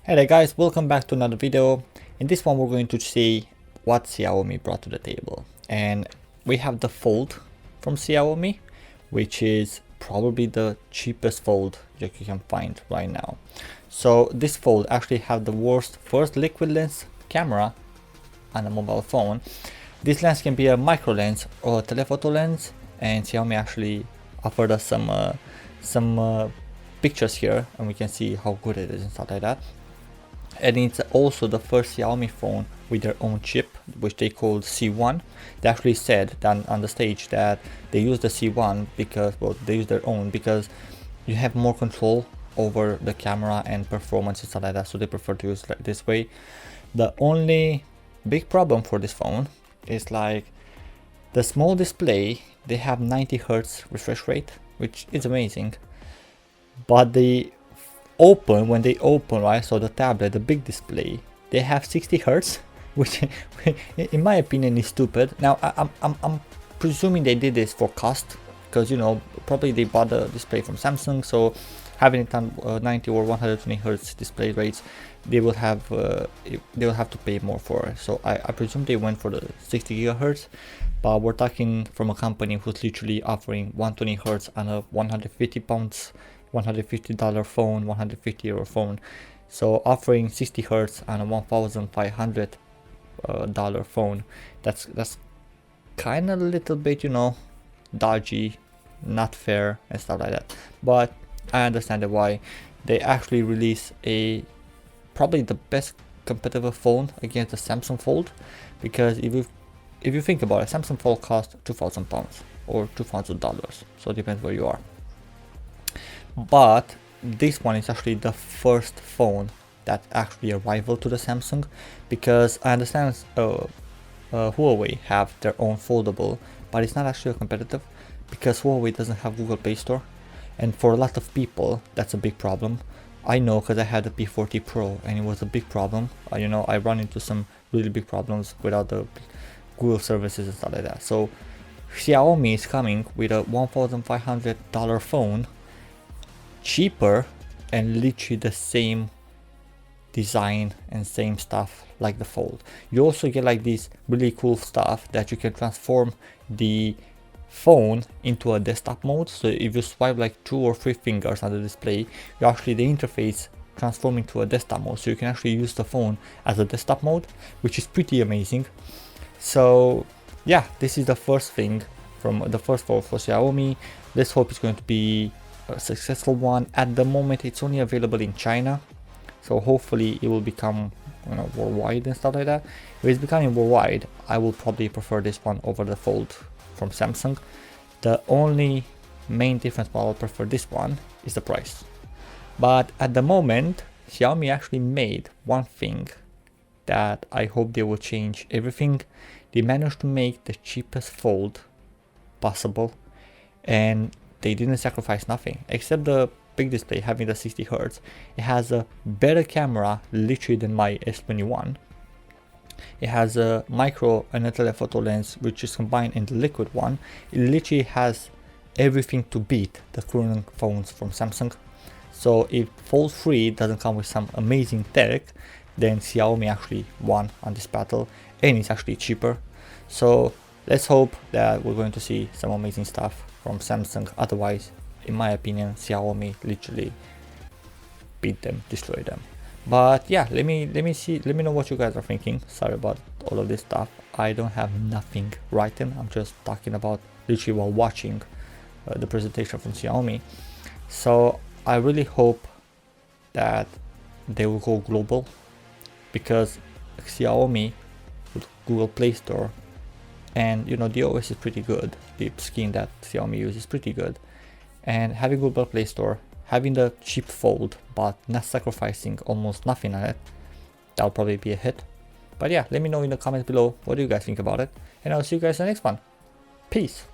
Hey there guys, welcome back to another video. In this one we're going to see what Xiaomi brought to the table. And we have the Fold from Xiaomi, which is probably the cheapest fold that you can find right now. So this fold actually have the worst first liquid lens camera on a mobile phone. This lens can be a micro lens or a telephoto lens, and Xiaomi actually offered us some pictures here, and we can see how good it is and stuff like that. And it's also the first Xiaomi phone with their own chip, which they called C1. They actually said that on the stage that they use the C1 because, well, they use their own because you have more control over the camera and performance and stuff like that, so they prefer to use it this way. The only big problem for this phone is like the small display. They have 90 Hertz refresh rate, which is amazing, but when they open, right, so the tablet, the big display, they have 60 Hertz, which in my opinion is stupid. Now I'm presuming they did this for cost, because, you know, probably they bought the display from Samsung, so having it on 90 or 120 Hertz display rates, they will have to pay more for it. So I presume they went for the 60 gigahertz, but we're talking from a company who's literally offering 120 Hertz on a 150 pounds $150 phone, 150 euro phone. So offering 60 Hertz on a $1,500 phone, that's kind of a little bit, you know, dodgy, not fair and stuff like that. But I understand why. They actually release probably the best competitive phone against the Samsung Fold, because if you think about it, Samsung Fold costs £2,000 or $2,000, so it depends where you are. But this one is actually the first phone that actually a rival to the Samsung, because I understand Huawei have their own foldable, but it's not actually competitive because Huawei doesn't have Google Play Store, and for a lot of people that's a big problem. I know, because I had the P40 Pro and it was a big problem. You know, I run into some really big problems without the Google services and stuff like that. So Xiaomi is coming with a $1,500 phone, cheaper, and literally the same design and same stuff like the Fold. You also get like this really cool stuff that you can transform the phone into a desktop mode. So if you swipe like 2 or 3 fingers on the display, you actually, the interface transform into a desktop mode, so you can actually use the phone as a desktop mode, which is pretty amazing. So yeah, this is the first thing from the first phone for Xiaomi. Let's hope it's going to be a successful one. At the moment it's only available in China, so hopefully it will become, you know, worldwide and stuff like that. If it's becoming worldwide, I will probably prefer this one over the Fold from Samsung. The only main difference why I'll prefer this one is the price. But at the moment Xiaomi actually made one thing that I hope they will change everything. They managed to make the cheapest Fold possible, and they didn't sacrifice nothing except the big display having the 60 Hertz. It has a better camera literally than my S21. It has a micro and a telephoto lens, which is combined in the liquid one. It literally has everything to beat the current phones from Samsung. So if Fold 3 doesn't come with some amazing tech, then Xiaomi actually won on this battle, and it's actually cheaper. So let's hope that we're going to see some amazing stuff from Samsung. Otherwise, in my opinion, Xiaomi literally beat them, destroy them. But yeah, let me know what you guys are thinking. Sorry about all of this stuff. I don't have nothing written. I'm just talking about literally while watching the presentation from Xiaomi. So I really hope that they will go global, because Xiaomi with Google Play Store, and you know, the OS is pretty good. The skin that Xiaomi uses is pretty good, and having Google Play Store, having the cheap Fold but not sacrificing almost nothing on it, that'll probably be a hit. But yeah, let me know in the comments below what do you guys think about it, and I'll see you guys in the next one. Peace.